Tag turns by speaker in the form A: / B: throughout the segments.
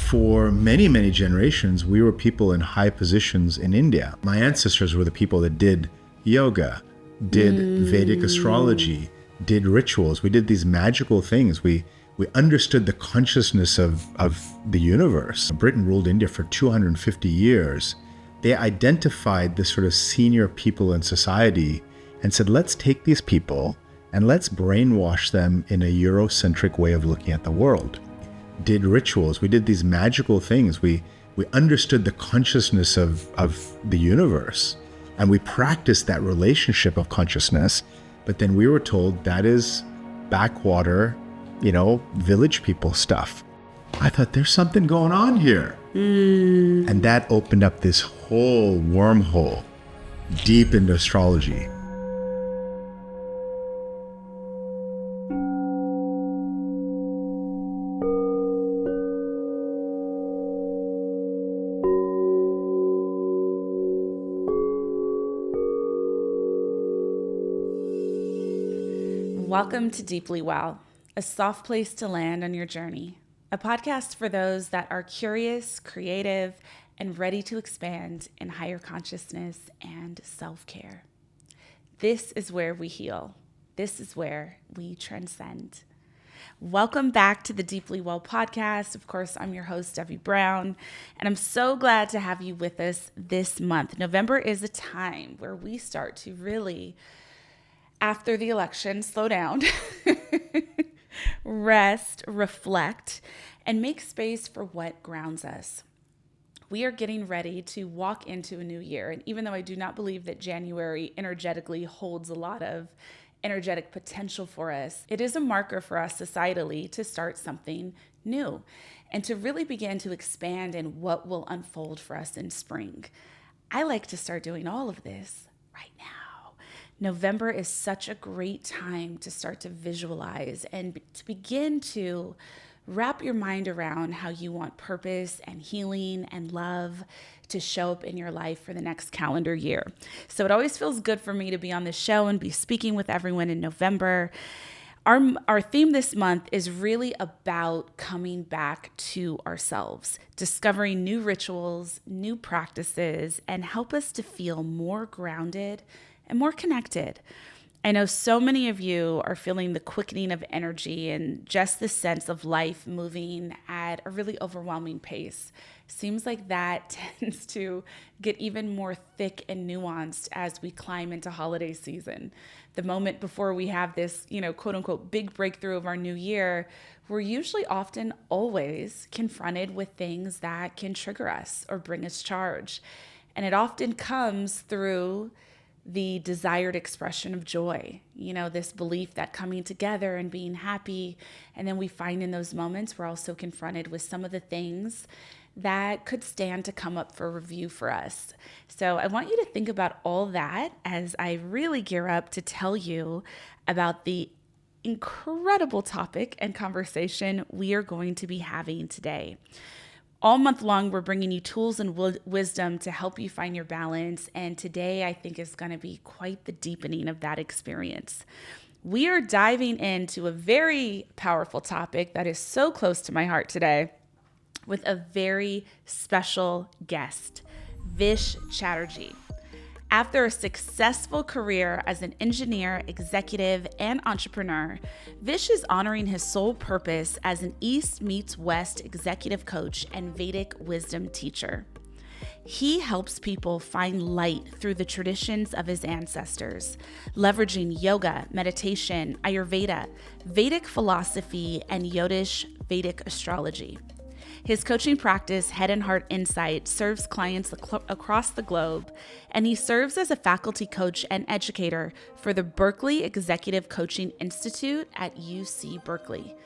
A: For many, many generations, we were people in high positions in India. My ancestors were the people that did yoga, did Vedic astrology, did rituals. We did these magical things. We understood the consciousness of the universe. Britain ruled India for 250 years. They identified the sort of senior people in society and said, let's take these people and let's brainwash them in a Eurocentric way of looking at the world. Did rituals. We did these magical things. We understood the consciousness of the universe, and we practiced that relationship of consciousness. But then we were told that is backwater, village people stuff. I thought there's something going on here. And that opened up this whole wormhole deep into astrology.
B: Welcome to Deeply Well, a soft place to land on your journey, a podcast for those that are curious, creative, and ready to expand in higher consciousness and self-care. This is where we heal. This is where we transcend. Welcome back to the Deeply Well podcast. Of course, I'm your host, Devi Brown, and I'm so glad to have you with us this month. November is a time where we start to really, after the election, slow down, rest, reflect, and make space for what grounds us. We are getting ready to walk into a new year. And even though I do not believe that January energetically holds a lot of energetic potential for us, it is a marker for us societally to start something new and to really begin to expand in what will unfold for us in spring. I like to start doing all of this right now. November is such a great time to start to visualize and to begin to wrap your mind around how you want purpose and healing and love to show up in your life for the next calendar year. So it always feels good for me to be on this show and be speaking with everyone in November. Our theme this month is really about coming back to ourselves, discovering new rituals, new practices, and help us to feel more grounded and more connected. I know so many of you are feeling the quickening of energy and just the sense of life moving at a really overwhelming pace. Seems like that tends to get even more thick and nuanced as we climb into holiday season. The moment before we have this, quote unquote, big breakthrough of our new year, we're usually often always confronted with things that can trigger us or bring us charge. And it often comes through the desired expression of joy, this belief that coming together and being happy. And then we find in those moments, we're also confronted with some of the things that could stand to come up for review for us. So I want you to think about all that as I really gear up to tell you about the incredible topic and conversation we are going to be having today. All month long, we're bringing you tools and wisdom to help you find your balance. And today, I think, is going to be quite the deepening of that experience. We are diving into a very powerful topic that is so close to my heart today with a very special guest, Vish Chatterji. After a successful career as an engineer, executive, and entrepreneur, Vish is honoring his sole purpose as an East meets West executive coach and Vedic wisdom teacher. He helps people find light through the traditions of his ancestors, leveraging yoga, meditation, Ayurveda, Vedic philosophy, and Yodish Vedic astrology. His coaching practice, Head and Heart Insight, serves clients across the globe, and he serves as a faculty coach and educator for the Berkeley Executive Coaching Institute at UC Berkeley.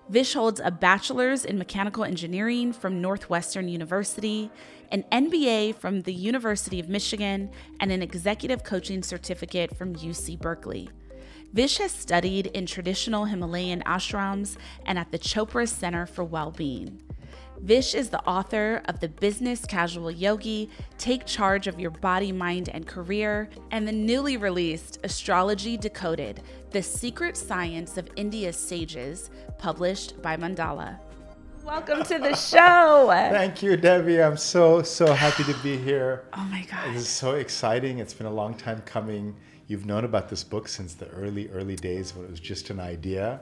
B: Vish holds a bachelor's in mechanical engineering from Northwestern University, an MBA from the University of Michigan, and an executive coaching certificate from UC Berkeley. Vish has studied in traditional Himalayan ashrams and at the Chopra Center for Wellbeing. Vish is the author of The Business Casual Yogi, Take Charge of Your Body, Mind, and Career, and the newly released Astrology Decoded, The Secret Science of India's Sages, published by Mandala. Welcome to the show.
A: Thank you, Debbie. I'm so happy to be here.
B: Oh my gosh.
A: This is so exciting. It's been a long time coming. You've known about this book since the early days when it was just an idea,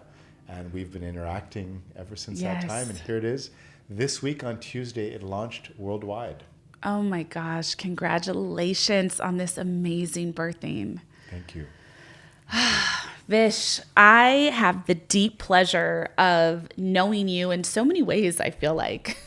A: and we've been interacting ever since that time, and here it is. This week on Tuesday, it launched worldwide.
B: Oh my gosh. Congratulations on this amazing birthing.
A: Thank you.
B: Vish, I have the deep pleasure of knowing you in so many ways, I feel like.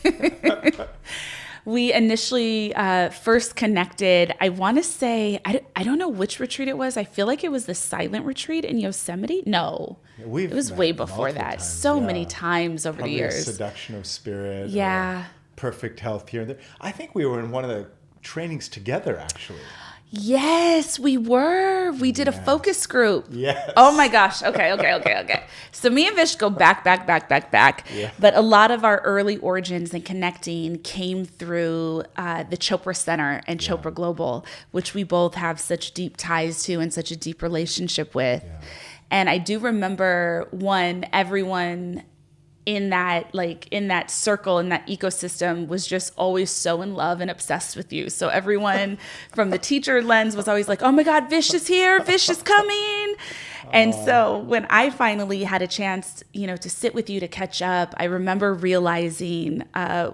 B: We initially first connected, I want to say, I don't know which retreat it was. I feel like it was the silent retreat in Yosemite. No, it was way before that. So many times over the years.
A: Seduction of spirit.
B: Yeah.
A: Perfect health here and there. I think we were in one of the trainings together, actually.
B: Yes, we were. We did a focus group.
A: Yes.
B: Oh my gosh. Okay. So me and Vish go back.
A: Yeah.
B: But a lot of our early origins and connecting came through the Chopra Center and Chopra Global, which we both have such deep ties to and such a deep relationship with.
A: Yeah.
B: And I do remember everyone in that circle, in that ecosystem, was just always so in love and obsessed with you. So everyone from the teacher lens was always like, oh my God, Vish is here, Vish is coming. And so when I finally had a chance, to sit with you to catch up, I remember realizing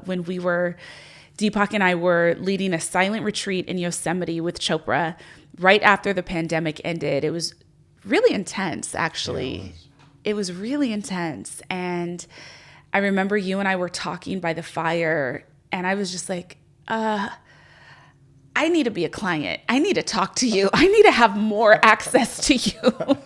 B: when Deepak and I were leading a silent retreat in Yosemite with Chopra right after the pandemic ended. It was really intense, actually.
A: Yeah,
B: it was really intense. And I remember you and I were talking by the fire, and I was just like, I need to be a client. I need to talk to you. I need to have more access to you.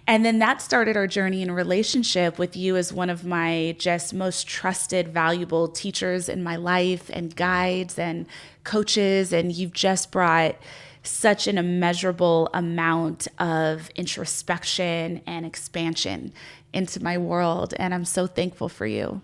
B: And then that started our journey in a relationship with you as one of my just most trusted, valuable teachers in my life and guides and coaches. And you've just brought such an immeasurable amount of introspection and expansion into my world. And I'm so thankful for you.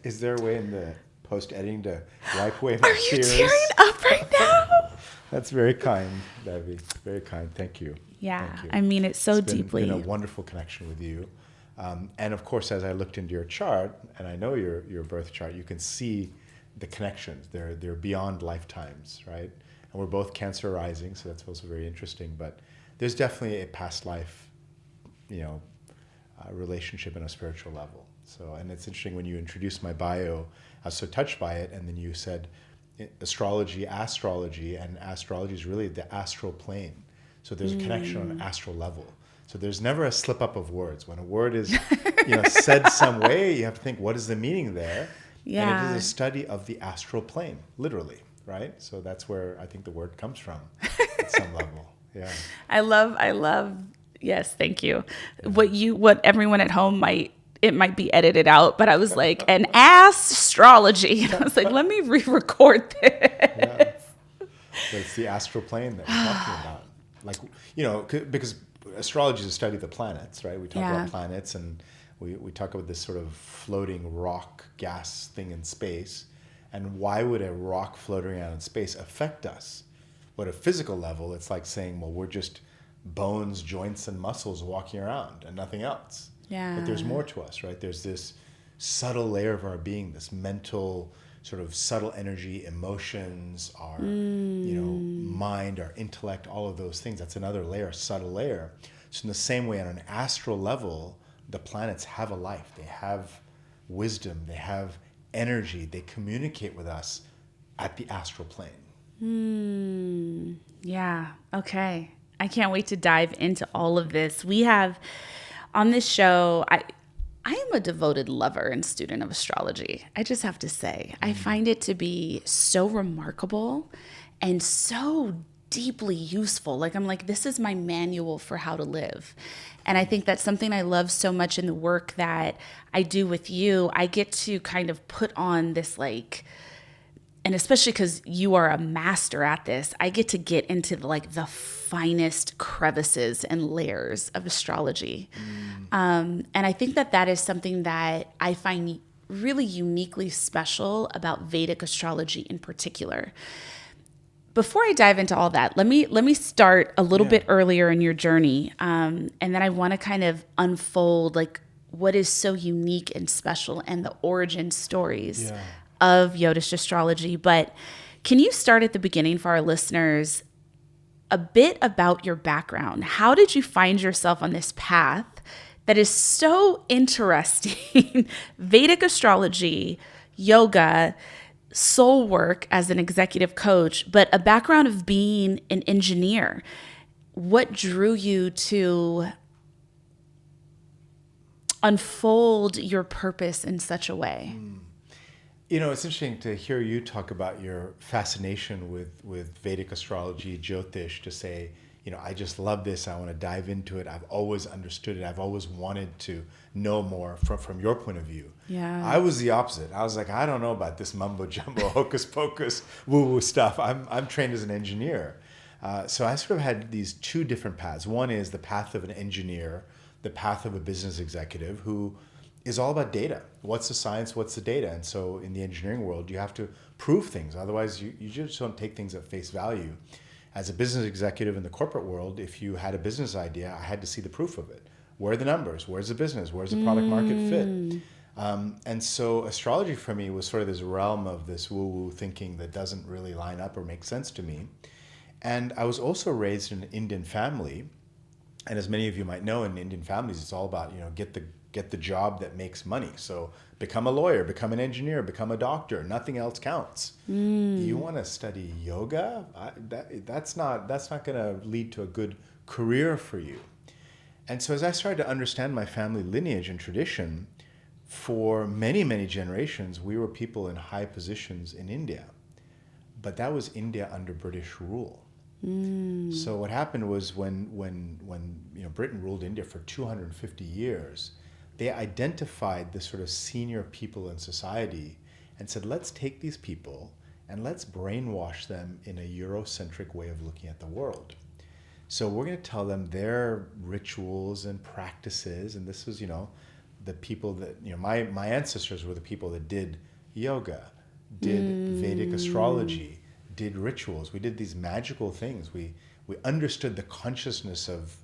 A: Is there a way in the post-editing to wipe away my tears?
B: Are you tearing up right now?
A: That's very kind, Debbie. Very kind. Thank you.
B: Yeah.
A: Thank you.
B: I mean, it's so
A: It's
B: deeply.
A: been a wonderful connection with you. And of course, as I looked into your chart, and I know your birth chart, you can see the connections. They're beyond lifetimes, right? And we're both Cancer rising, so that's also very interesting. But there's definitely a past life, relationship on a spiritual level. So, and it's interesting when you introduced my bio, I was so touched by it, and then you said astrology, and astrology is really the astral plane. So there's a connection on an astral level. So there's never a slip up of words. When a word is, said some way, you have to think, what is the meaning there?
B: Yeah.
A: And it is a study of the astral plane, literally. Right? So that's where I think the word comes from at some level. Yeah.
B: I love, yes, thank you. What everyone at home might be edited out, but I was like, an astrology. And I was like, let me re-record this.
A: Yeah. But it's the astral plane that we're talking about. Because astrology is a study of the planets, right? We talk about planets, and we talk about this sort of floating rock gas thing in space. And why would a rock floating around in space affect us? Well, at a physical level, it's like saying, well, we're just bones, joints, and muscles walking around and nothing else.
B: Yeah.
A: But there's more to us, right? There's this subtle layer of our being, this mental, sort of subtle energy, emotions, our mind, our intellect, all of those things. That's another layer, a subtle layer. So in the same way, on an astral level, the planets have a life. They have wisdom. They have energy. They communicate with us at the astral plane.
B: Yeah. Okay. I can't wait to dive into all of this. We have on this show, I am a devoted lover and student of astrology. I just have to say, I find it to be so remarkable and so deeply useful. I'm like, this is my manual for how to live. And I think that's something I love so much in the work that I do with you. I get to kind of put on this and especially because you are a master at this, I get to get into the finest crevices and layers of astrology. And I think that is something that I find really uniquely special about Vedic astrology in particular. Before I dive into all that, let me start a little bit earlier in your journey, and then I want to kind of unfold what is so unique and special and the origin stories
A: Yeah.
B: of Yodish astrology. But can you start at the beginning for our listeners, a bit about your background? How did you find yourself on this path that is so interesting? Vedic astrology, yoga, soul work as an executive coach, but a background of being an engineer. What drew you to unfold your purpose in such a way?
A: You know, it's interesting to hear you talk about your fascination with Vedic astrology, Jyotish, to say, you know, I just love this. I want to dive into it. I've always understood it. I've always wanted to know more from your point of view.
B: Yeah.
A: I was the opposite. I was like, I don't know about this mumbo jumbo, hocus pocus, woo woo stuff. I'm trained as an engineer. So I sort of had these two different paths. One is the path of an engineer, the path of a business executive who is all about data. What's the science? What's the data? And so in the engineering world, you have to prove things. Otherwise, you just don't take things at face value. As a business executive in the corporate world, if you had a business idea, I had to see the proof of it. Where are the numbers? Where's the business? Where's the product market fit? And so astrology for me was sort of this realm of this woo-woo thinking that doesn't really line up or make sense to me. And I was also raised in an Indian family. And as many of you might know, in Indian families, it's all about, you know, get the job that makes money. So become a lawyer, become an engineer, become a doctor. Nothing else counts. You want to study yoga? That's not going to lead to a good career for you. And so as I started to understand my family lineage and tradition, for many, many generations, we were people in high positions in India. But that was India under British rule. So what happened was when you know, Britain ruled India for 250 years, they identified the sort of senior people in society and said, let's take these people and let's brainwash them in a Eurocentric way of looking at the world. So we're going to tell them their rituals and practices, and this was, you know, the people that, you know, my ancestors were the people that did yoga, did Vedic astrology, did rituals. We did these magical things. We understood the consciousness of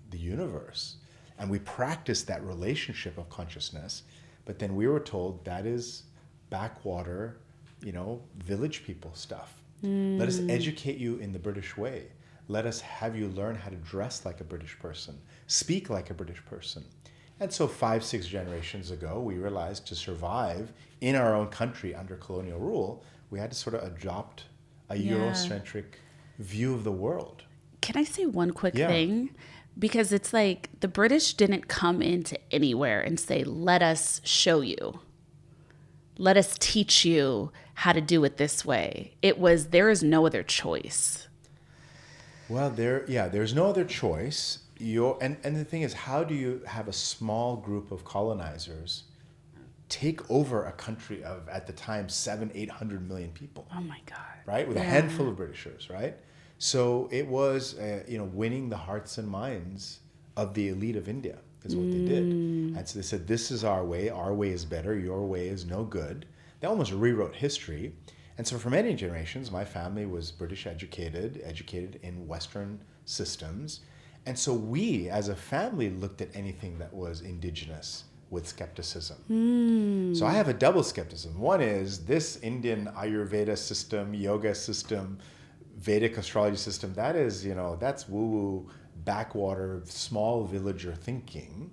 A: the universe, and we practiced that relationship of consciousness. But then we were told that is backwater, you know, village people stuff. Let us educate you in the British way. Let us have you learn how to dress like a British person, speak like a British person. And so 5-6 generations ago, we realized to survive in our own country under colonial rule, we had to sort of adopt a Eurocentric view of the world.
B: Can I say one quick thing? Because it's like the British didn't come into anywhere and say, let us show you. Let us teach you how to do it this way. It was, there is no other choice.
A: Well, there's no other choice. And the thing is, how do you have a small group of colonizers take over a country of, at the time, 700-800 million people?
B: Oh my God.
A: Right? With a handful of Britishers, right? So it was, you know, winning the hearts and minds of the elite of India is what they did. And so they said, this is our way is better, your way is no good. They almost rewrote history. And so for many generations, my family was British educated in Western systems. And so we, as a family, looked at anything that was indigenous with skepticism. So I have a double skepticism. One is this Indian Ayurveda system, yoga system, Vedic astrology system, that is, you know, that's woo-woo, backwater, small villager thinking.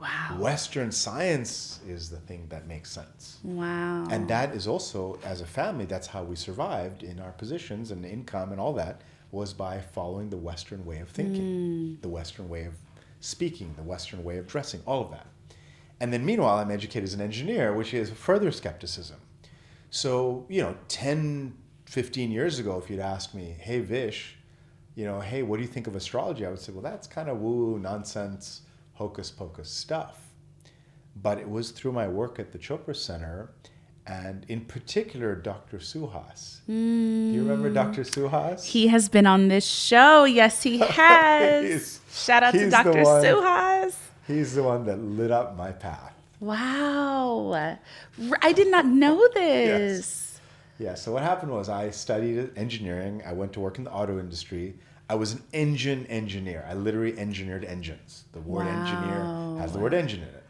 B: Wow.
A: Western science is the thing that makes sense.
B: Wow.
A: And that is also, as a family, that's how we survived in our positions and income and all that, was by following the Western way of thinking, the Western way of speaking, the Western way of dressing, all of that. And then meanwhile, I'm educated as an engineer, which is further skepticism. So, you know, 10, 15 years ago, if you'd asked me, hey, Vish, you know, hey, what do you think of astrology? I would say, well, that's kind of woo-woo, nonsense, hocus pocus stuff. But it was through my work at the Chopra Center, and in particular, Dr. Suhas. Do you remember Dr. Suhas?
B: He has been on this show. Yes, he has. Shout out to Dr. Suhas.
A: He's the one that lit up my path.
B: Wow. I did not know this.
A: Yeah, so what happened was I studied engineering. I went to work in the auto industry. I was an engine engineer. I literally engineered engines. The word engineer has the word engine in it.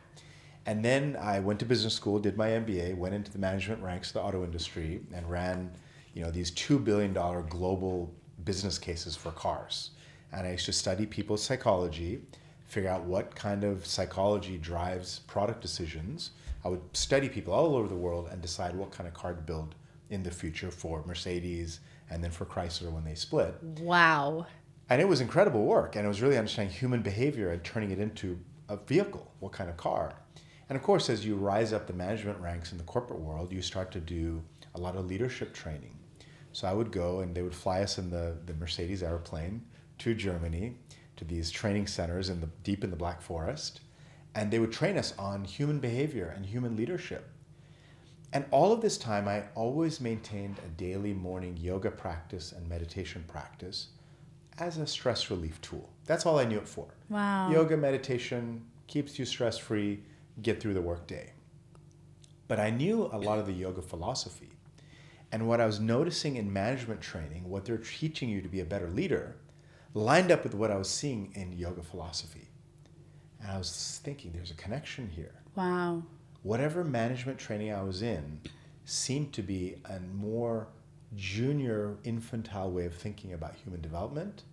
A: And then I went to business school, did my MBA, went into the management ranks of the auto industry, and ran, these $2 billion global business cases for cars. And I used to study people's psychology, figure out what kind of psychology drives product decisions. I would study people all over the world and decide what kind of car to build in the future for Mercedes and then for Chrysler when they split.
B: Wow.
A: And it was incredible work. And it was really understanding human behavior and turning it into a vehicle, what kind of car. And of course, as you rise up the management ranks in the corporate world, you start to do a lot of leadership training. So I would go and they would fly us in the Mercedes airplane to Germany, to these training centers deep in the Black Forest. And they would train us on human behavior and human leadership. And all of this time, I always maintained a daily morning yoga practice and meditation practice as a stress relief tool. That's all I knew it for.
B: Wow.
A: Yoga, meditation, keeps you stress-free, get through the workday. But I knew a lot of the yoga philosophy. And what I was noticing in management training, what they're teaching you to be a better leader, lined up with what I was seeing in yoga philosophy. And I was thinking, there's a connection here.
B: Wow.
A: Whatever management training I was in seemed to be a more junior, infantile way of thinking about human development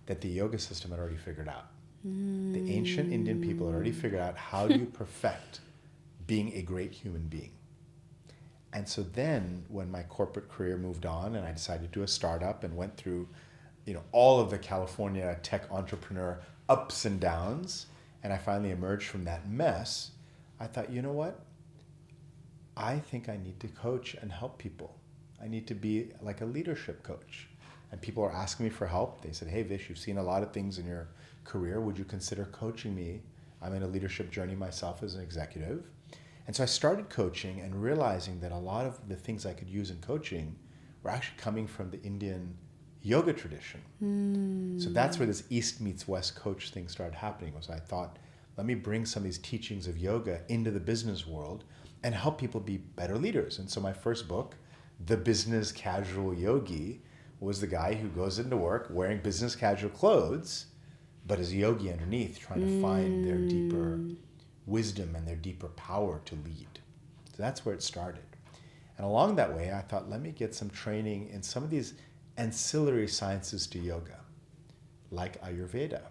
A: that the yoga system had already figured out. The ancient Indian people had already figured out how do you perfect being a great human being. And so then when my corporate career moved on and I decided to do a startup and went through all of the California tech entrepreneur ups and downs, and I finally emerged from that mess, I thought, you know what? I think I need to coach and help people. I need to be like a leadership coach. And people are asking me for help. They said, hey, Vish, you've seen a lot of things in your career. Would you consider coaching me? I'm in a leadership journey myself as an executive. And so I started coaching and realizing that a lot of the things I could use in coaching were actually coming from the Indian yoga tradition. So that's where this East meets West coach thing started happening. Was I thought, let me bring some of these teachings of yoga into the business world and help people be better leaders. And so my first book, The Business Casual Yogi, was the guy who goes into work wearing business casual clothes, but is a yogi underneath, trying to find their deeper wisdom and their deeper power to lead. So that's where it started. And along that way, I thought, let me get some training in some of these ancillary sciences to yoga, like Ayurveda.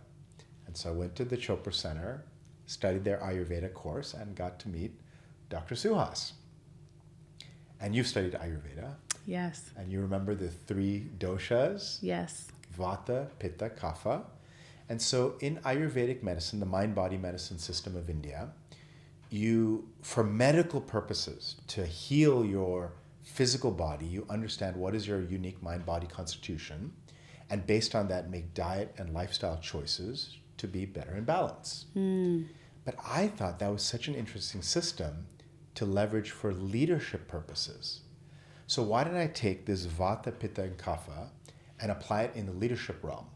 A: And so I went to the Chopra Center, studied their Ayurveda course, and got to meet Dr. Suhas. And you've studied Ayurveda.
B: Yes.
A: And you remember the 3 doshas?
B: Yes.
A: Vata, Pitta, Kapha. And so in Ayurvedic medicine, the mind-body medicine system of India, you, for medical purposes, to heal your physical body, you understand what is your unique mind-body constitution, and based on that, make diet and lifestyle choices to be better in balance. But I thought that was such an interesting system to leverage for leadership purposes. So why didn't I take this Vata, Pitta, and Kapha and apply it in the leadership realm?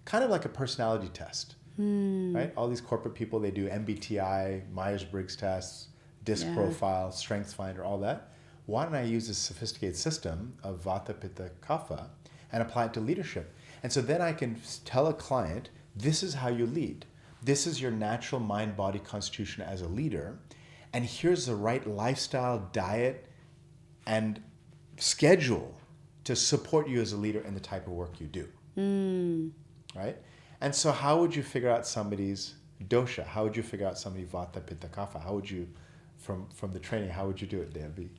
A: Kind of like a personality test, right? All these corporate people, they do MBTI, Myers-Briggs tests, DISC profile, Strengths Finder, all that. Why don't I use this sophisticated system of Vata, Pitta, Kapha and apply it to leadership? And so then I can tell a client, this is how you lead. This is your natural mind-body constitution as a leader. And here's the right lifestyle, diet, and schedule to support you as a leader in the type of work you do. Right? And so how would you figure out somebody's dosha? How would you figure out somebody Vata, Pitta, Kapha? How would you, from the training, how would you do it, Devi?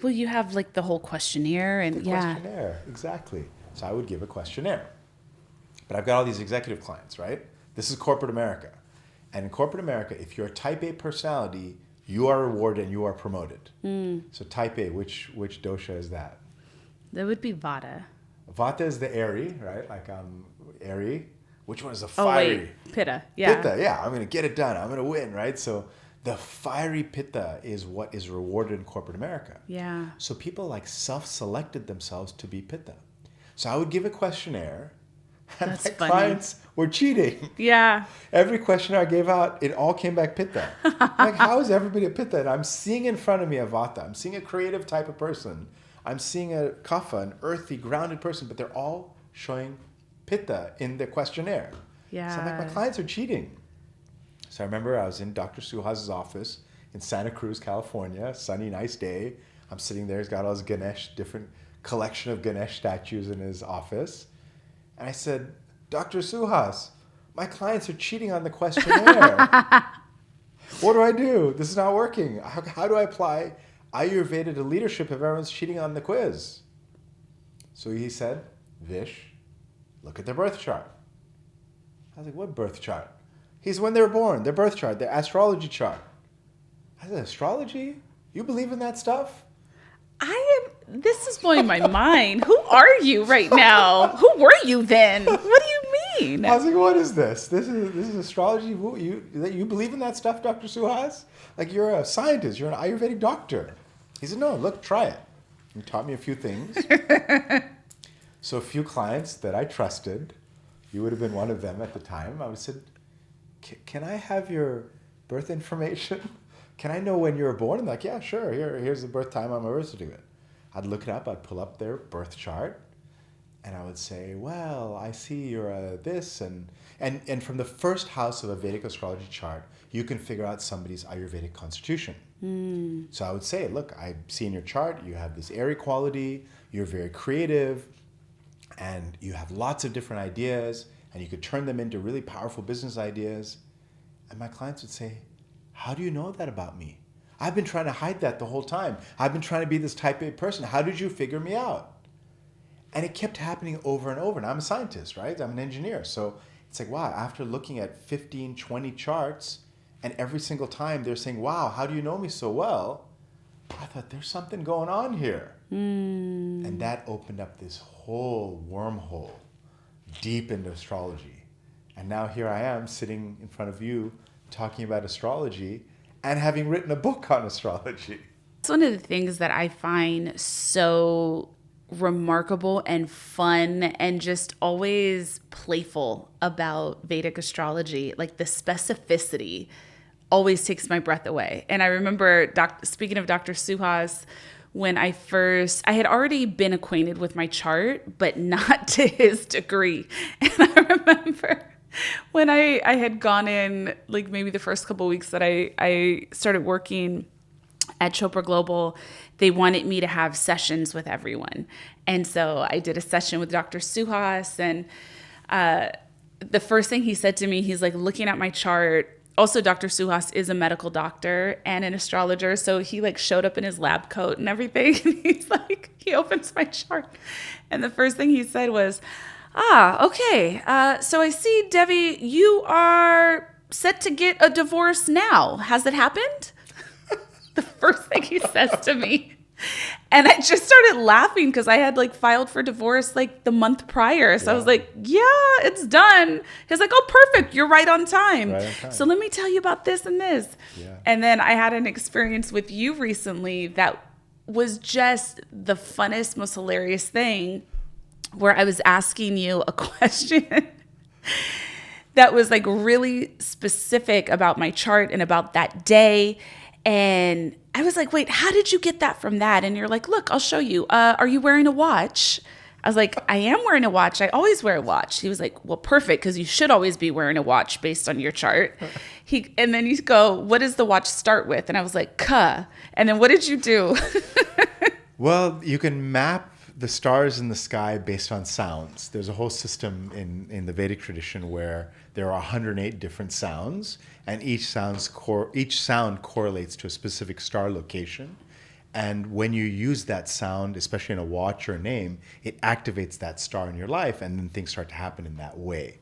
B: Well, you have like the whole questionnaire and
A: Questionnaire, exactly. So I would give a questionnaire. But I've got all these executive clients, right? This is corporate America. And in corporate America, if you're a type A personality, you are rewarded and you are promoted. So type A, which dosha is that?
B: That would be Vata.
A: Vata is the airy, right? Like airy. Which one is the fiery?
B: Oh, wait. Pitta. Yeah.
A: Pitta, yeah. I'm going to get it done. I'm going to win, right? So the fiery Pitta is what is rewarded in corporate America.
B: Yeah.
A: So people like self-selected themselves to be Pitta. So I would give a questionnaire, and
B: That's
A: my
B: funny.
A: clients were cheating.
B: Yeah.
A: Every questionnaire I gave out, it all came back Pitta. Like, how is everybody a Pitta? And I'm seeing in front of me a Vata. I'm seeing a creative type of person. I'm seeing a Kapha, an earthy, grounded person, but they're all showing Pitta in the questionnaire.
B: Yeah.
A: So I'm like, my clients are cheating. So I remember I was in Dr. Suhas's office in Santa Cruz, California, sunny, nice day. I'm sitting there. He's got all his Ganesh, different collection of Ganesh statues in his office. And I said, Dr. Suhas, my clients are cheating on the questionnaire. What do I do? This is not working. How do I apply Ayurveda to leadership if everyone's cheating on the quiz? So he said, Vish, look at their birth chart. I was like, what birth chart? He's when they were born, their birth chart, their astrology chart. I said, astrology? You believe in that stuff?
B: This is blowing my mind. Who are you right now? Who were you then? What do you mean?
A: I was like, what is this? This is astrology? You believe in that stuff, Dr. Suhas? Like, you're a scientist. You're an Ayurvedic doctor. He said, no, look, try it. He taught me a few things. So a few clients that I trusted, you would have been one of them at the time. I said, can I have your birth information? Can I know when you were born? And like, yeah, sure. Here's the birth time on my birth certificate. I'd look it up. I'd pull up their birth chart. And I would say, well, I see you're this. And from the first house of a Vedic astrology chart, you can figure out somebody's Ayurvedic constitution. So I would say, look, I see in your chart, you have this airy quality. You're very creative. And you have lots of different ideas. And you could turn them into really powerful business ideas. And my clients would say, how do you know that about me? I've been trying to hide that the whole time. I've been trying to be this type A person. How did you figure me out? And it kept happening over and over. And I'm a scientist, right? I'm an engineer. So it's like, wow, after looking at 15, 20 charts, and every single time they're saying, wow, how do you know me so well? I thought, there's something going on here. And that opened up this whole wormhole deep into astrology. And now here I am sitting in front of you talking about astrology and having written a book on astrology.
B: It's one of the things that I find so remarkable and fun and just always playful about Vedic astrology. Like the specificity always takes my breath away. And I remember, speaking of Dr. Suhas, when I had already been acquainted with my chart, but not to his degree. And I remember when I had gone in, like maybe the first couple of weeks that I started working at Chopra Global, they wanted me to have sessions with everyone. And so I did a session with Dr. Suhas. And the first thing he said to me, he's like, looking at my chart. Also, Dr. Suhas is a medical doctor and an astrologer. So he like showed up in his lab coat and everything. And he's like, he opens my chart. And the first thing he said was, okay. So I see, Devi, you are set to get a divorce now. Has it happened? The first thing he says to me. And I just started laughing because I had like filed for divorce like the month prior. So I was like, yeah, it's done. He's like, oh, perfect. You're right on time. So let me tell you about this and this. Yeah. And then I had an experience with you recently that was just the funnest, most hilarious thing, where I was asking you a question that was like really specific about my chart and about that day. And I was like, wait, how did you get that from that? And you're like, look, I'll show you. Are you wearing a watch? I was like, I am wearing a watch. I always wear a watch. He was like, well, perfect, because you should always be wearing a watch based on your chart. And then you go, what does the watch start with? And I was like, Ka. And then what did you do?
A: Well, you can map the stars in the sky based on sounds. There's a whole system in the Vedic tradition where there are 108 different sounds, and each sound correlates to a specific star location. And when you use that sound, especially in a watch or a name, it activates that star in your life, and then things start to happen in that way.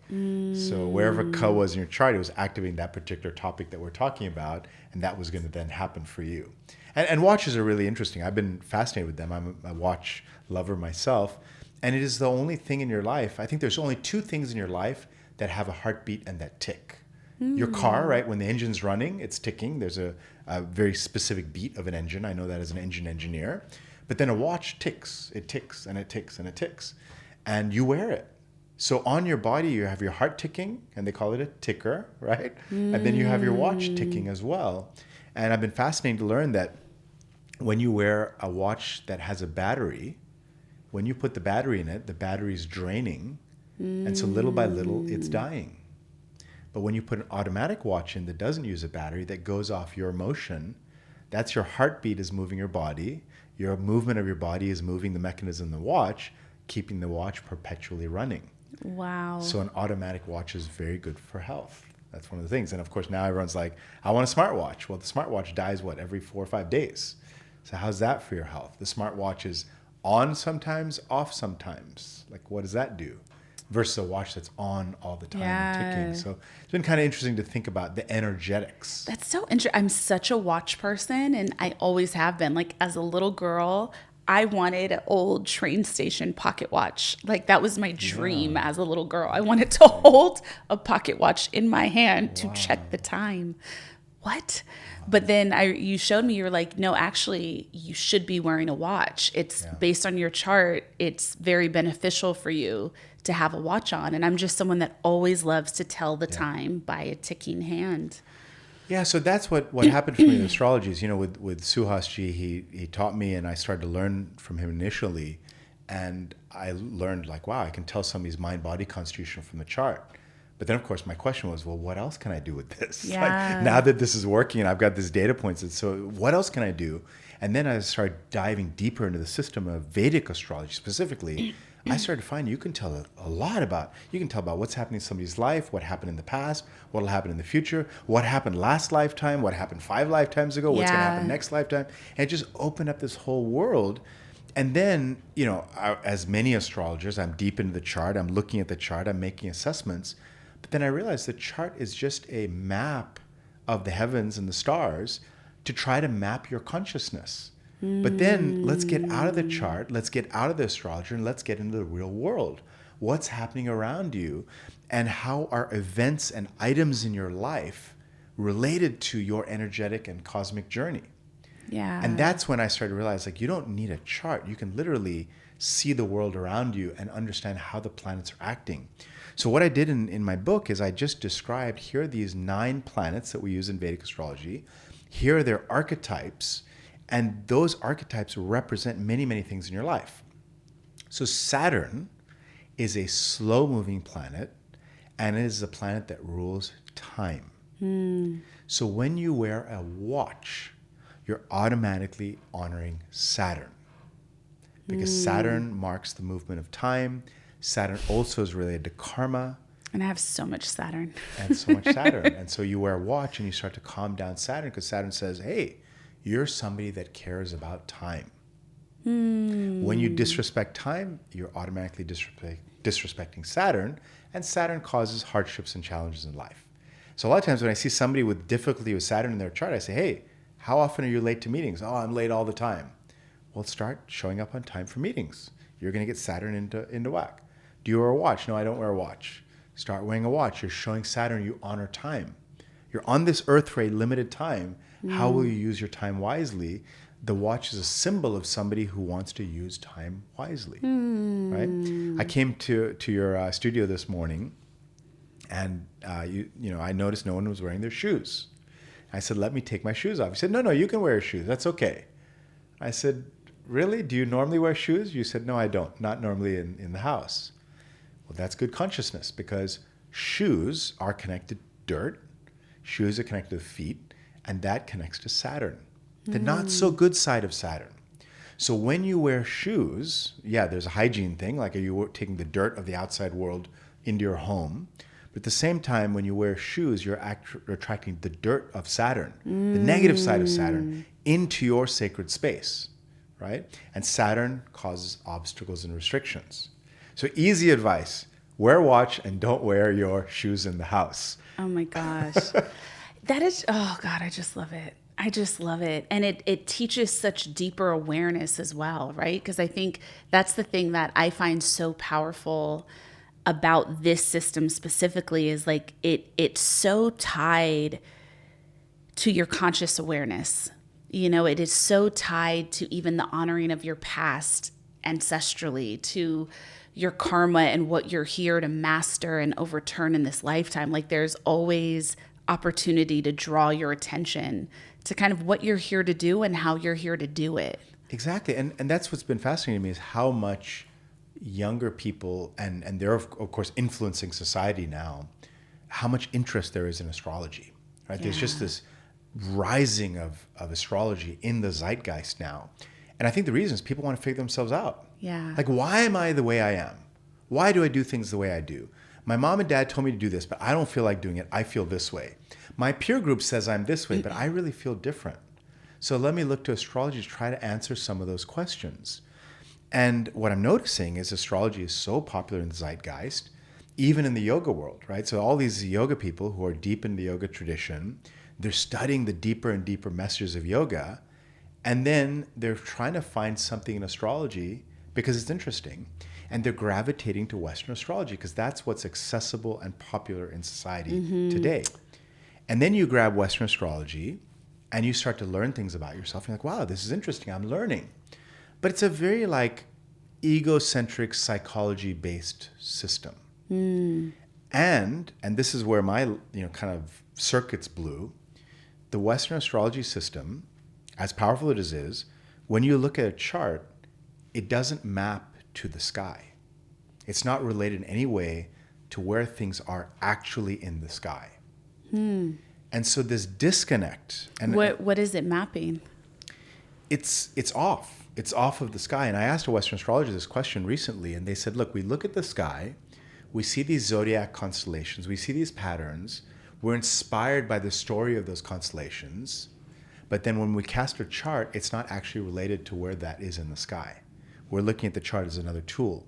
A: So wherever Ka was in your chart, it was activating that particular topic that we're talking about, and that was going to then happen for you. And watches are really interesting. I've been fascinated with them. I'm a watch lover myself. And it is the only thing in your life. I think there's only two things in your life that have a heartbeat and that tick. Your car, right? When the engine's running, it's ticking. There's a very specific beat of an engine. I know that as an engine engineer. But then a watch ticks. It ticks and it ticks and it ticks. And you wear it. So on your body, you have your heart ticking, and they call it a ticker, right? And then you have your watch ticking as well. And I've been fascinated to learn that when you wear a watch that has a battery, when you put the battery in it, the battery's draining. And so little by little, it's dying. But when you put an automatic watch in that doesn't use a battery, that goes off your emotion, that's your heartbeat is moving your body. Your movement of your body is moving the mechanism of the watch, keeping the watch perpetually running.
B: Wow.
A: So an automatic watch is very good for health. That's one of the things. And of course, now everyone's like, I want a smartwatch. Well, the smartwatch dies, every 4 or 5 days. So how's that for your health? The smartwatch is on sometimes, off sometimes. Like, what does that do? Versus a watch that's on all the time and ticking. So it's been kind of interesting to think about the energetics.
B: That's so interesting. I'm such a watch person, and I always have been. Like, as a little girl, I wanted an old train station pocket watch. Like, that was my dream as a little girl. I wanted to hold a pocket watch in my hand to check the time. What? But then you showed me, you were like, no, actually, you should be wearing a watch. It's based on your chart. It's very beneficial for you to have a watch on. And I'm just someone that always loves to tell the time by a ticking hand.
A: Yeah, so that's what happened for me in astrology is, with Suhasji, he taught me and I started to learn from him initially. And I learned like, wow, I can tell somebody's mind-body constitution from the chart. But then, of course, my question was, well, what else can I do with this?
B: Yeah.
A: Like, now that this is working and I've got these data points, and so what else can I do? And then I started diving deeper into the system of Vedic astrology specifically. I started to find you can tell a lot about, what's happening in somebody's life, what happened in the past, what will happen in the future, what happened last lifetime, what happened 5 lifetimes ago, what's going to happen next lifetime. And it just opened up this whole world. And then, as many astrologers, I'm deep into the chart, I'm looking at the chart, I'm making assessments. But then I realized the chart is just a map of the heavens and the stars to try to map your consciousness. But then let's get out of the chart, let's get out of the astrologer, and let's get into the real world. What's happening around you, and how are events and items in your life related to your energetic and cosmic journey?
B: Yeah.
A: And that's when I started to realize, like, you don't need a chart. You can literally see the world around you and understand how the planets are acting. So what I did in my book is I just described, here are these 9 planets that we use in Vedic astrology. Here are their archetypes. And those archetypes represent many, many things in your life. So Saturn is a slow-moving planet, and it is a planet that rules time. So when you wear a watch, you're automatically honoring Saturn. Because Saturn marks the movement of time. Saturn also is related to karma.
B: And I have so much Saturn.
A: And so much Saturn. And so you wear a watch and you start to calm down Saturn, because Saturn says, hey, you're somebody that cares about time. When you disrespect time, you're automatically disrespecting Saturn, and Saturn causes hardships and challenges in life. So a lot of times when I see somebody with difficulty with Saturn in their chart, I say, hey, how often are you late to meetings? Oh, I'm late all the time. Well, start showing up on time for meetings. You're going to get Saturn into whack. Do you wear a watch? No, I don't wear a watch. Start wearing a watch. You're showing Saturn you honor time. You're on this earth for a limited time. How will you use your time wisely? The watch is a symbol of somebody who wants to use time wisely, right? I came to your studio this morning, and I noticed no one was wearing their shoes. I said, let me take my shoes off. He said, no, you can wear your shoes. That's okay. I said, really? Do you normally wear shoes? You said, no, I don't. Not normally in the house. Well, that's good consciousness, because shoes are connected to dirt. Shoes are connected to feet. And that connects to Saturn, the not so good side of Saturn. So when you wear shoes, there's a hygiene thing, like, are you taking the dirt of the outside world into your home? But at the same time, when you wear shoes, you're attracting the dirt of Saturn, the negative side of Saturn, into your sacred space, right? And Saturn causes obstacles and restrictions. So easy advice, wear a watch and don't wear your shoes in the house.
B: Oh my gosh. That is, oh God, I just love it. I just love it. And it teaches such deeper awareness as well, right? Because I think that's the thing that I find so powerful about this system specifically, is like it's so tied to your conscious awareness. It is so tied to even the honoring of your past ancestrally, to your karma and what you're here to master and overturn in this lifetime. Like, there's always opportunity to draw your attention to kind of what you're here to do and how you're here to do it.
A: Exactly. And that's what's been fascinating to me, is how much younger people, and they're of course influencing society now, how much interest there is in astrology, right? There's just
B: Yeah.
A: this rising of astrology in the zeitgeist now. And I think the reason is people want to figure themselves out.
B: Yeah.
A: Like, why am I the way I am? Why do I do things the way I do? My mom and dad told me to do this, but I don't feel like doing it. I feel this way. My peer group says I'm this way, but I really feel different. So let me look to astrology to try to answer some of those questions. And what I'm noticing is astrology is so popular in the zeitgeist, even in the yoga world, right? So all these yoga people who are deep in the yoga tradition, they're studying the deeper and deeper messages of yoga, and then they're trying to find something in astrology because it's interesting, and they're gravitating to Western astrology because that's what's accessible and popular in society today. And then you grab Western astrology and you start to learn things about yourself. You're like, wow, this is interesting. I'm learning. But it's a very like egocentric psychology-based system. And this is where my kind of circuits blew. The Western astrology system, as powerful as it is, when you look at a chart, it doesn't map to the sky. It's not related in any way to where things are actually in the sky. And so this disconnect, and
B: What is it mapping?
A: it's off. It's off of the sky. And I asked a Western astrologer this question recently, and they said, look, we look at the sky, we see these zodiac constellations, we see these patterns, we're inspired by the story of those constellations, but then when we cast a chart, it's not actually related to where that is in the sky. We're looking at the chart as another tool.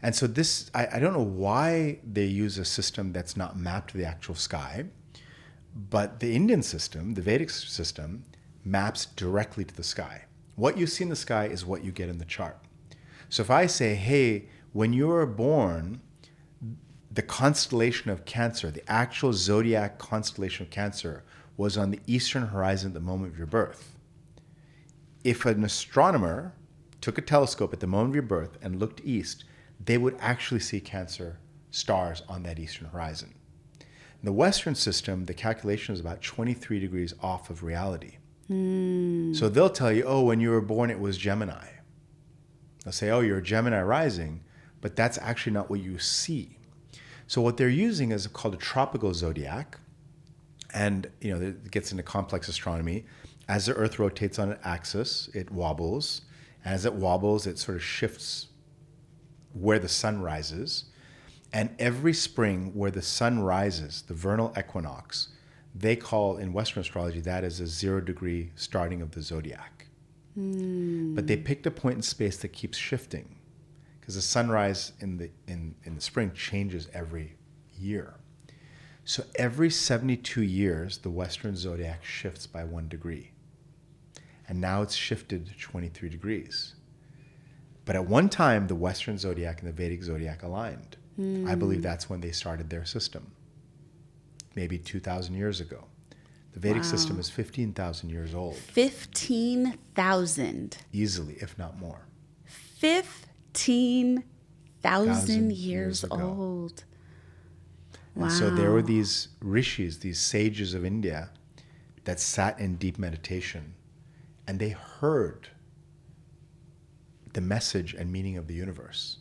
A: And so this, I don't know why they use a system that's not mapped to the actual sky, but the Indian system, the Vedic system, maps directly to the sky. What you see in the sky is what you get in the chart. So if I say, hey, when you were born, the constellation of Cancer, the actual zodiac constellation of Cancer, was on the eastern horizon at the moment of your birth. If an astronomer took a telescope at the moment of your birth and looked east, they would actually see Cancer stars on that eastern horizon. In the Western system, the calculation is about 23 degrees off of reality. So they'll tell you, oh, when you were born, it was Gemini. They'll say, oh, you're a Gemini rising, but that's actually not what you see. So what they're using is called a tropical zodiac. And, it gets into complex astronomy. As the Earth rotates on an axis, it wobbles. As it wobbles, it sort of shifts where the sun rises. And every spring where the sun rises, the vernal equinox, they call in Western astrology that as a 0 degree starting of the zodiac. But they picked a point in space that keeps shifting because the sunrise in the spring changes every year. So every 72 years, the Western zodiac shifts by 1 degree. And now it's shifted to 23 degrees. But at one time, the Western zodiac and the Vedic zodiac aligned. I believe that's when they started their system, maybe 2,000 years ago. The Vedic system is 15,000 years old.
B: 15,000.
A: Easily, if not more.
B: 15,000 years old. Wow.
A: And so there were these rishis, these sages of India that sat in deep meditation, and they heard the message and meaning of the universe.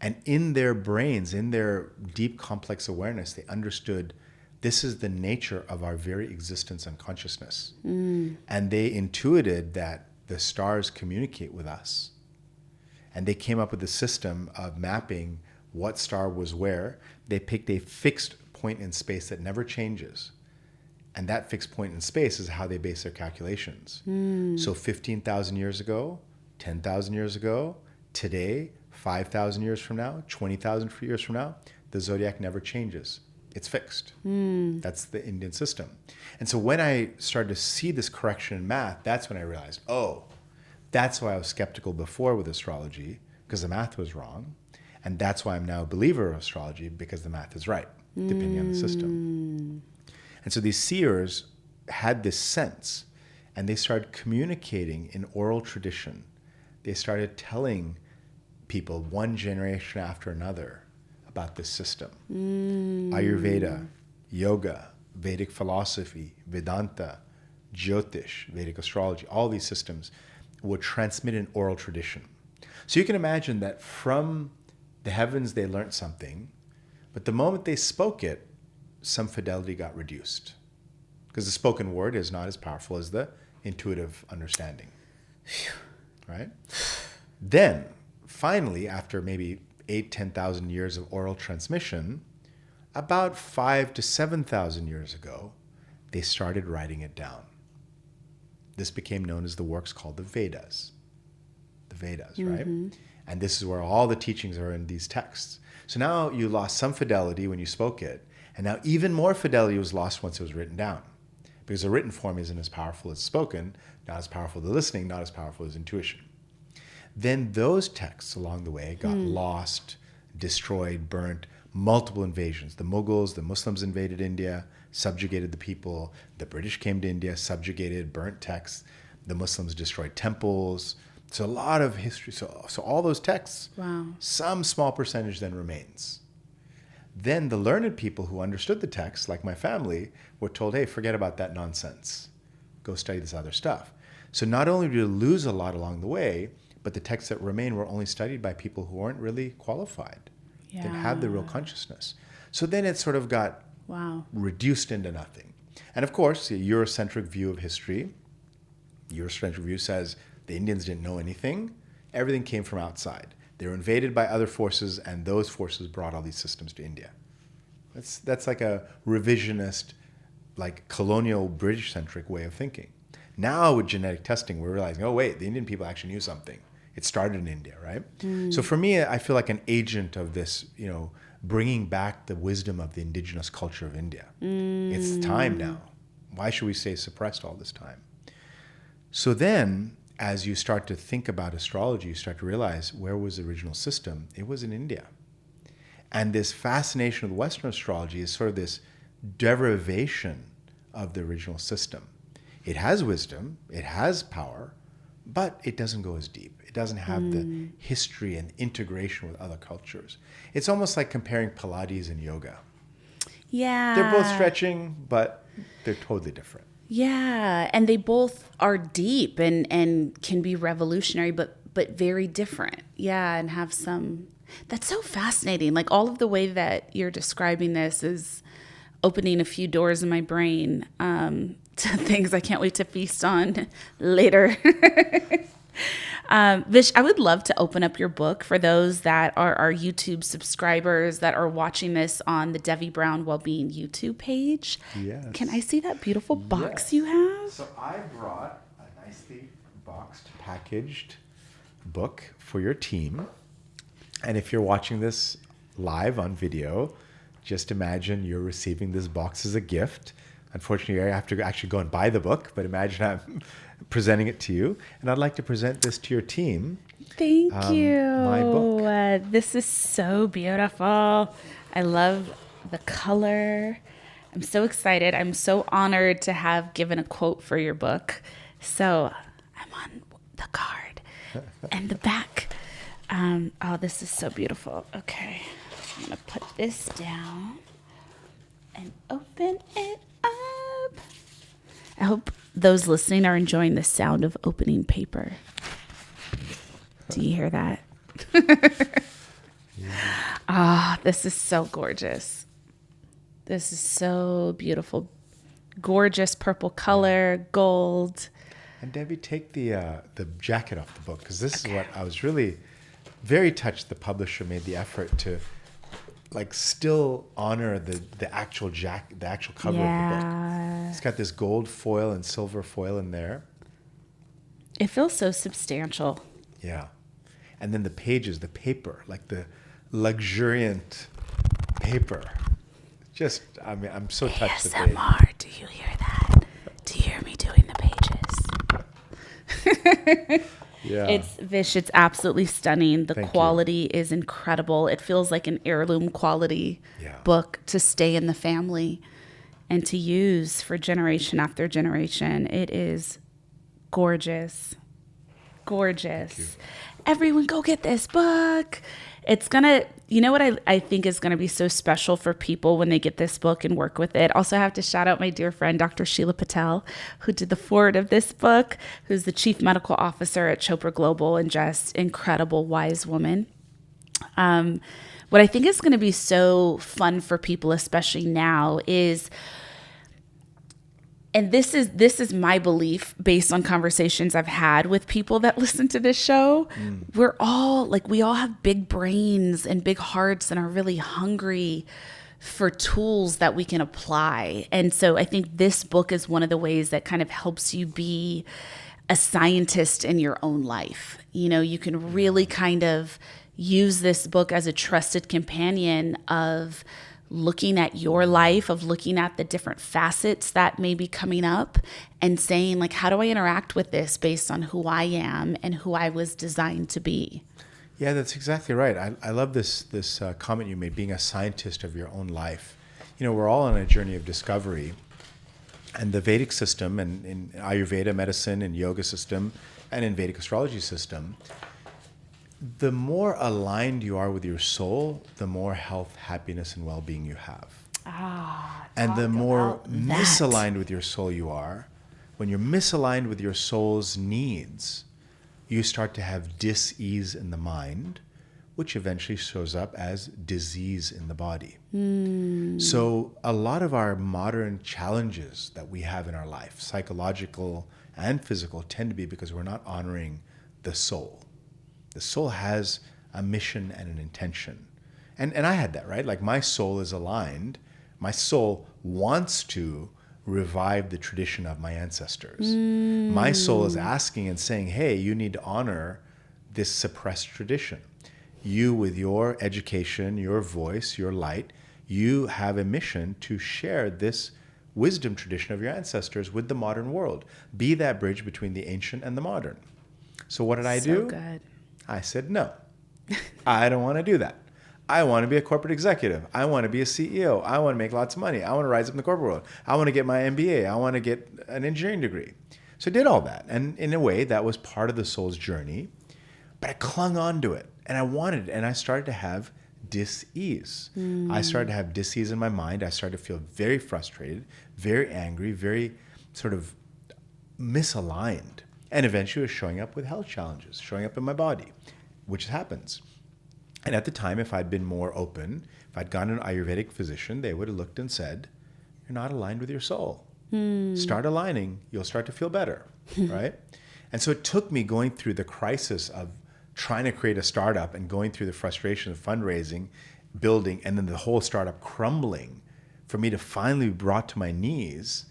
A: And in their brains, in their deep complex awareness, they understood this is the nature of our very existence and consciousness. And they intuited that the stars communicate with us. And they came up with a system of mapping what star was where. They picked a fixed point in space that never changes. And that fixed point in space is how they base their calculations. So 15,000 years ago, 10,000 years ago, today, 5,000 years from now, 20,000 years from now, the zodiac never changes. It's fixed. That's the Indian system. And so when I started to see this correction in math, that's when I realized, oh, that's why I was skeptical before with astrology, because the math was wrong. And that's why I'm now a believer of astrology, because the math is right, depending on the system. And so these seers had this sense, and they started communicating in oral tradition. They started telling people one generation after another about this system. Ayurveda, yoga, Vedic philosophy, Vedanta, Jyotish, Vedic astrology, all these systems would transmit in oral tradition. So you can imagine that from the heavens they learned something, but the moment they spoke it, some fidelity got reduced because the spoken word is not as powerful as the intuitive understanding, right? Then, finally, after maybe 8,000-10,000 years of oral transmission, about 5,000 to 7,000 years ago, they started writing it down. This became known as the works called the Vedas. The Vedas, right? And this is where all the teachings are in these texts. So now you lost some fidelity when you spoke it, and now even more fidelity was lost once it was written down. Because the written form isn't as powerful as spoken, not as powerful as listening, not as powerful as intuition. Then those texts along the way got lost, destroyed, burnt, multiple invasions. The Mughals, the Muslims invaded India, subjugated the people. The British came to India, subjugated, burnt texts. The Muslims destroyed temples. So a lot of history. So all those texts, some small percentage then remains. Then the learned people who understood the text, like my family, were told, hey, forget about that nonsense. Go study this other stuff. So not only did we lose a lot along the way, but the texts that remain were only studied by people who weren't really qualified, didn't have the real consciousness. So then it sort of got reduced into nothing. And of course, a Eurocentric view of history, Eurocentric view says the Indians didn't know anything. Everything came from outside. They were invaded by other forces, and those forces brought all these systems to India. That's like a revisionist, like colonial British-centric way of thinking. Now with genetic testing, we're realizing, oh wait, the Indian people actually knew something. It started in India, right? So for me, I feel like an agent of this, bringing back the wisdom of the indigenous culture of India. It's time now. Why should we stay suppressed all this time? So then, as you start to think about astrology, you start to realize, where was the original system? It was in India. And this fascination of Western astrology is sort of this derivation of the original system. It has wisdom, it has power, but it doesn't go as deep. It doesn't have the history and integration with other cultures. It's almost like comparing Pilates and yoga.
B: Yeah.
A: They're both stretching, but they're totally different.
B: Yeah, and they both are deep and can be revolutionary, but very different. Yeah, and have some... That's so fascinating. Like all of the way that you're describing this is opening a few doors in my brain to things I can't wait to feast on later. Vish, I would love to open up your book for those that are our YouTube subscribers that are watching this on the Devi Brown Wellbeing YouTube page.
A: Yes.
B: Can I see that beautiful box you have?
A: So I brought a nicely boxed, packaged book for your team. And if you're watching this live on video, just imagine you're receiving this box as a gift. Unfortunately, I have to actually go and buy the book, but imagine I'm presenting it to you. And I'd like to present this to your team.
B: Thank you.
A: My book.
B: This is so beautiful. I love the color. I'm so excited. I'm so honored to have given a quote for your book. So I'm on the card and the back. Oh, this is so beautiful. Okay. I'm going to put this down and open it up. I hope those listening are enjoying the sound of opening paper. Do you hear that? This is so gorgeous. This is so beautiful. Gorgeous purple color, gold.
A: And Debbie, take the jacket off the book, because this is what I was really very touched. The publisher made the effort to still honor the actual the actual cover of the book. It's got this gold foil and silver foil in there.
B: It feels so substantial.
A: Yeah. And then the pages, the paper, like the luxuriant paper. Just, I mean, I'm so touched.
B: ASMR, do you hear that? Do you hear me doing the pages?
A: Yeah.
B: It's Vish, it's absolutely stunning. The quality is incredible. It feels like an heirloom quality book to stay in the family and to use for generation after generation. It is gorgeous. Gorgeous. Everyone go get this book. It's gonna, you know what I think is gonna be so special for people when they get this book and work with it. Also, I have to shout out my dear friend, Dr. Sheila Patel, who did the foreword of this book, who's the chief medical officer at Chopra Global and just incredible, wise woman. What I think is going to be so fun for people, especially now, is, and this is my belief based on conversations I've had with people that listen to this show. We're all like, we all have big brains and big hearts and are really hungry for tools that we can apply. And so I think this book is one of the ways that kind of helps you be a scientist in your own life. You know, you can really kind of use this book as a trusted companion of looking at your life, of looking at the different facets that may be coming up and saying, like, how do I interact with this based on who I am and who I was designed to be?
A: Yeah, that's exactly right. I love this comment you made, being a scientist of your own life. You know, we're all on a journey of discovery, and the Vedic system and in Ayurveda medicine and yoga system and in Vedic astrology system, the more aligned you are with your soul, the more health, happiness, and well-being you have. And the more misaligned with your soul you are, when you're misaligned with your soul's needs, you start to have dis-ease in the mind, which eventually shows up as disease in the body. So a lot of our modern challenges that we have in our life, psychological and physical, tend to be because we're not honoring the soul. The soul has a mission and an intention. And I had that, right? Like, my soul is aligned. My soul wants to revive the tradition of my ancestors. My soul is asking and saying, hey, you need to honor this suppressed tradition. You, with your education, your voice, your light, you have a mission to share this wisdom tradition of your ancestors with the modern world. Be that bridge between the ancient and the modern. So what did I do?
B: Good.
A: I said, no, I don't want to do that. I want to be a corporate executive. I want to be a CEO. I want to make lots of money. I want to rise up in the corporate world. I want to get my MBA. I want to get an engineering degree. So I did all that. And in a way, that was part of the soul's journey. But I clung on to it. And I wanted it. And I started to have dis-ease. I started to have dis-ease in my mind. I started to feel very frustrated, very angry, very sort of misaligned. And eventually it was showing up with health challenges, showing up in my body, which happens. And at the time, if I'd been more open, if I'd gone to an Ayurvedic physician, they would have looked and said, you're not aligned with your soul. Start aligning, you'll start to feel better, right? And so it took me going through the crisis of trying to create a startup and going through the frustration of fundraising, building, and then the whole startup crumbling for me to finally be brought to my knees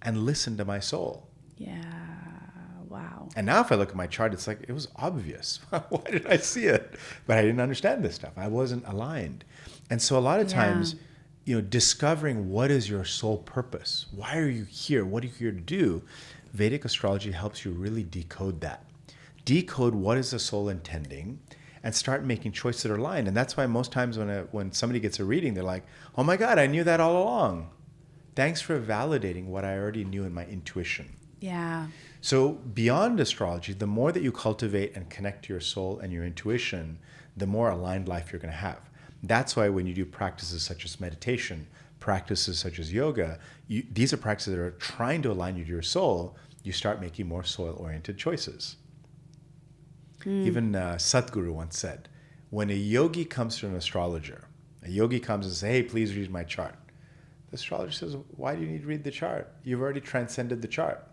A: and listen to my soul.
B: Yeah. Wow.
A: And now if I look at my chart, it's like, it was obvious. Why did I see it? But I didn't understand this stuff. I wasn't aligned. And so a lot of times, you know, discovering what is your soul purpose? Why are you here? What are you here to do? Vedic astrology helps you really decode that. Decode what is the soul intending and start making choices that are aligned. And that's why most times when somebody gets a reading, they're like, oh my God, I knew that all along. Thanks for validating what I already knew in my intuition.
B: Yeah.
A: So beyond astrology, the more that you cultivate and connect to your soul and your intuition, the more aligned life you're going to have. That's why when you do practices such as meditation, practices such as yoga, these are practices that are trying to align you to your soul. You start making more soul-oriented choices. Even Satguru once said, when a yogi comes to an astrologer, a yogi comes and says, hey, please read my chart. The astrologer says, why do you need to read the chart? You've already transcended the chart.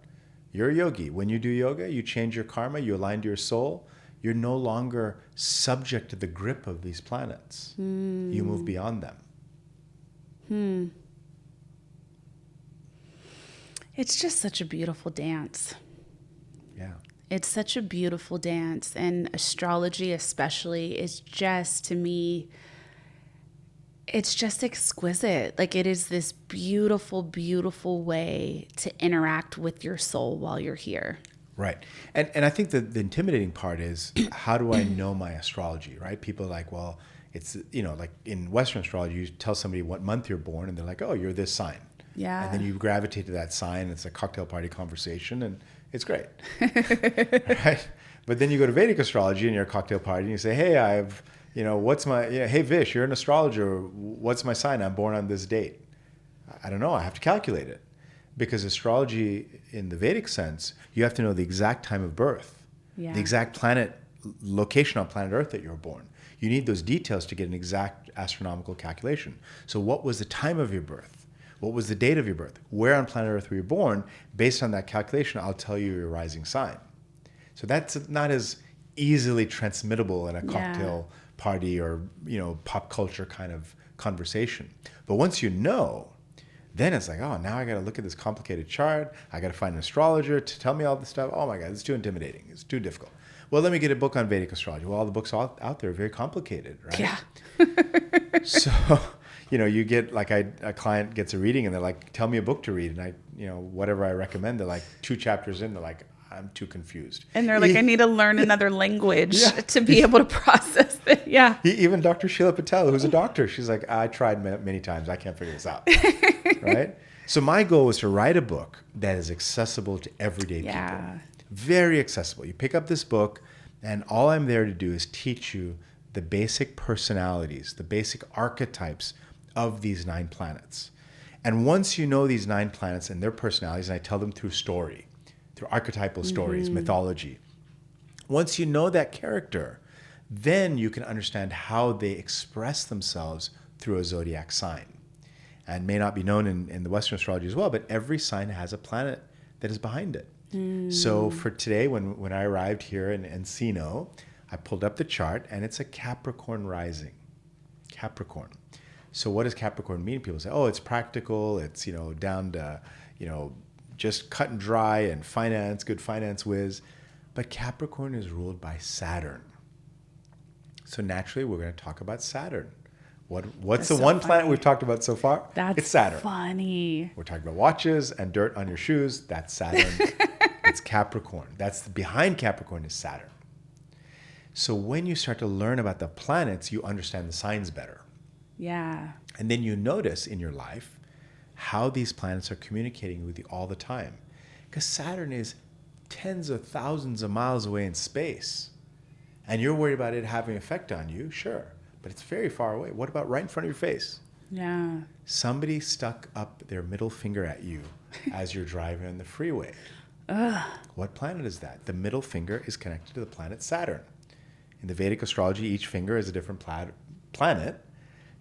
A: You're a yogi. When you do yoga, you change your karma, you align to your soul. You're no longer subject to the grip of these planets. You move beyond them.
B: It's just such a beautiful dance.
A: Yeah.
B: It's such a beautiful dance. And astrology especially is just, to me, it's just exquisite. Like, it is this beautiful, beautiful way to interact with your soul while you're here.
A: Right. And I think the intimidating part is, how do I know my astrology, right? People are like, well, it's, you know, like in Western astrology, you tell somebody what month you're born and they're like, oh, you're this sign.
B: Yeah.
A: And then you gravitate to that sign. It's a cocktail party conversation and it's great. Right? But then you go to Vedic astrology and you're at a cocktail party and you say, hey, I've, you know, what's my, hey, Vish, you're an astrologer. What's my sign? I'm born on this date. I don't know. I have to calculate it. Because astrology, in the Vedic sense, you have to know the exact time of birth, the exact planet location on planet Earth that you were born. You need those details to get an exact astronomical calculation. So what was the time of your birth? What was the date of your birth? Where on planet Earth were you born? Based on that calculation, I'll tell you your rising sign. So that's not as easily transmittable in a cocktail party or, pop culture kind of conversation. But once you know, then it's like, oh, now I got to look at this complicated chart. I got to find an astrologer to tell me all this stuff. Oh my God, it's too intimidating. It's too difficult. Well, let me get a book on Vedic astrology. Well, all the books out there are very complicated, right?
B: Yeah.
A: So, you get like a client gets a reading and they're like, tell me a book to read. And whatever I recommend, they're like 2 chapters in, they're like, I'm too confused.
B: And they're like, I need to learn another language to be able to process it. Yeah.
A: Even Dr. Sheila Patel, who's a doctor, she's like, I tried many times. I can't figure this out. Right? So my goal was to write a book that is accessible to everyday people. Very accessible. You pick up this book, and all I'm there to do is teach you the basic personalities, the basic archetypes of these 9 planets. And once you know these 9 planets and their personalities, and I tell them through story, through archetypal stories, mythology. Once you know that character, then you can understand how they express themselves through a zodiac sign. And may not be known in the Western astrology as well, but every sign has a planet that is behind it. So for today, when I arrived here in Encino, I pulled up the chart, and it's a Capricorn rising. Capricorn. So what does Capricorn mean? People say, oh, it's practical. It's, down to, just cut and dry and finance, good finance whiz. But Capricorn is ruled by Saturn. So naturally, we're going to talk about Saturn. What's the one planet we've talked about so far? It's Saturn.
B: Funny.
A: We're talking about watches and dirt on your shoes. That's Saturn. It's Capricorn. Behind Capricorn is Saturn. So when you start to learn about the planets, you understand the signs better.
B: Yeah.
A: And then you notice in your life how these planets are communicating with you all the time. Because Saturn is tens of thousands of miles away in space. And you're worried about it having an effect on you, sure. But it's very far away. What about right in front of your face?
B: Yeah.
A: Somebody stuck up their middle finger at you as you're driving on the freeway. What planet is that? The middle finger is connected to the planet Saturn. In the Vedic astrology, each finger is a different planet.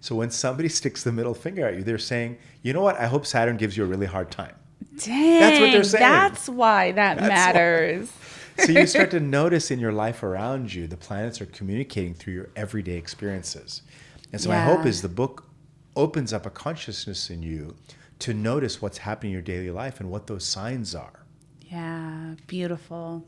A: So when somebody sticks the middle finger at you, they're saying, you know what? I hope Saturn gives you a really hard time.
B: Dang.
A: That's what they're saying.
B: That's why that matters.
A: So you start to notice in your life around you, the planets are communicating through your everyday experiences. And so my hope is the book opens up a consciousness in you to notice what's happening in your daily life and what those signs are.
B: Yeah, beautiful.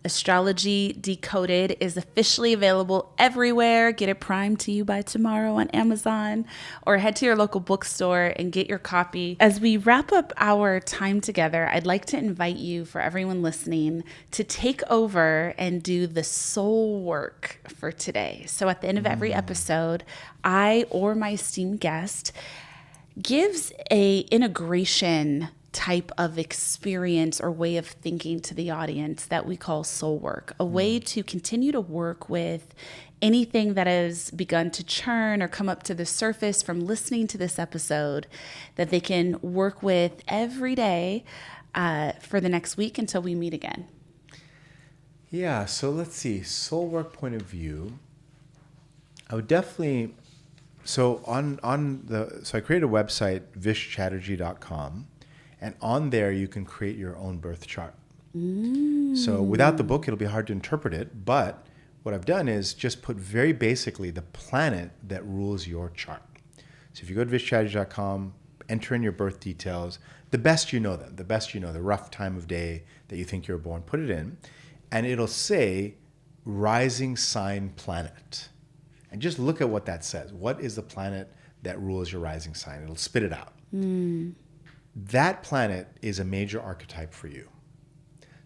B: Astrology Decoded is officially available everywhere. Get it primed to you by tomorrow on Amazon, or head to your local bookstore and get your copy. As we wrap up our time together, I'd like to invite you, for everyone listening, to take over and do the soul work for today. So at the end of every episode, I or my esteemed guest gives a integration type of experience or way of thinking to the audience that we call soul work, a way to continue to work with anything that has begun to churn or come up to the surface from listening to this episode, that they can work with every day for the next week until we meet again.
A: Yeah, so let's see. Soul work point of view. I would definitely... So I created a website, vishchatterji.com. And on there, you can create your own birth chart. So without the book, it'll be hard to interpret it. But what I've done is just put very basically the planet that rules your chart. So if you go to vishchatterji.com, enter in your birth details, the best you know them, the rough time of day that you think you were born, put it in. And it'll say rising sign planet. And just look at what that says. What is the planet that rules your rising sign? It'll spit it out. That planet is a major archetype for you.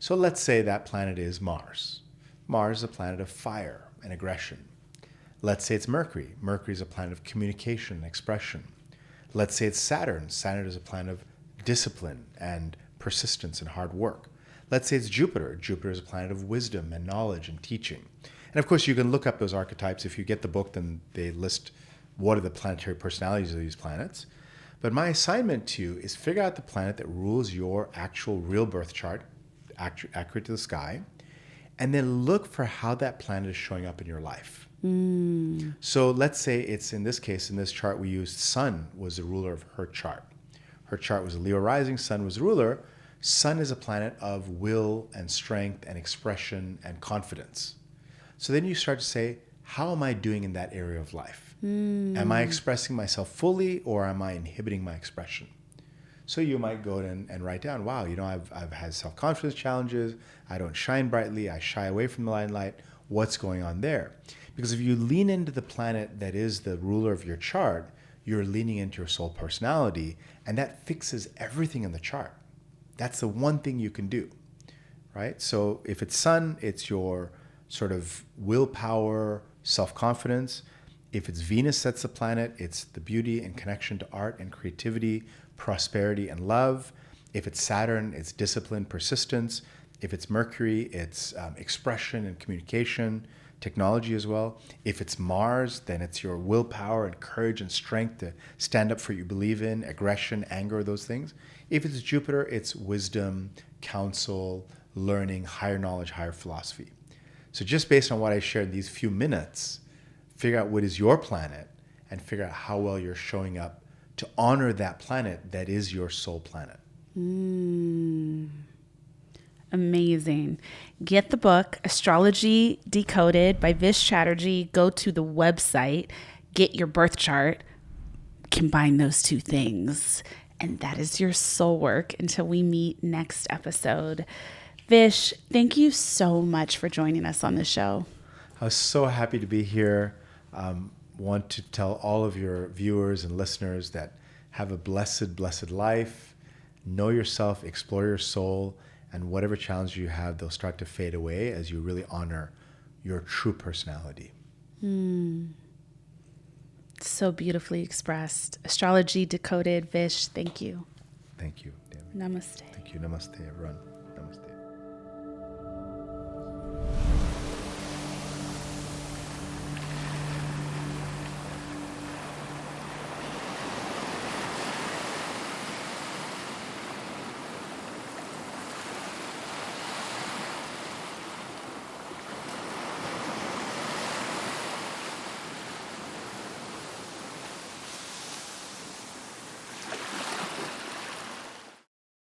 A: So let's say that planet is Mars. Mars is a planet of fire and aggression. Let's say it's Mercury. Mercury is a planet of communication and expression. Let's say it's Saturn. Saturn is a planet of discipline and persistence and hard work. Let's say it's Jupiter. Jupiter is a planet of wisdom and knowledge and teaching. And of course, you can look up those archetypes. If you get the book, then they list what are the planetary personalities of these planets. But my assignment to you is figure out the planet that rules your actual real birth chart, accurate to the sky, and then look for how that planet is showing up in your life. So let's say it's, in this case, in this chart we used, Sun was the ruler of her chart. Her chart was a Leo rising, Sun was the ruler. Sun is a planet of will and strength and expression and confidence. So then you start to say, how am I doing in that area of life? Am I expressing myself fully, or am I inhibiting my expression? So you might go and write down, wow, I've had self-confidence challenges. I don't shine brightly. I shy away from the limelight. What's going on there? Because if you lean into the planet that is the ruler of your chart, you're leaning into your soul personality, and that fixes everything in the chart. That's the one thing you can do, right? So if it's Sun, it's your sort of willpower, self-confidence. If it's Venus that's the planet, it's the beauty and connection to art and creativity, prosperity and love. If it's Saturn, it's discipline, persistence. If it's Mercury, it's expression and communication, technology as well. If it's Mars, then it's your willpower and courage and strength to stand up for what you believe in, aggression, anger, those things. If it's Jupiter, it's wisdom, counsel, learning, higher knowledge, higher philosophy. So just based on what I shared in these few minutes, figure out what is your planet and figure out how well you're showing up to honor that planet that is your soul planet.
B: Amazing. Get the book, Astrology Decoded by Vish Chatterji. Go to the website, get your birth chart, combine those two things, and that is your soul work until we meet next episode. Vish, thank you so much for joining us on the show.
A: I was so happy to be here. Want to tell all of your viewers and listeners that have a blessed, blessed life. Know yourself, explore your soul, and whatever challenges you have, they'll start to fade away as you really honor your true personality.
B: So beautifully expressed. Astrology Decoded. Vish, thank you.
A: Thank you, Devi.
B: Namaste.
A: Thank you. Namaste, everyone. Namaste.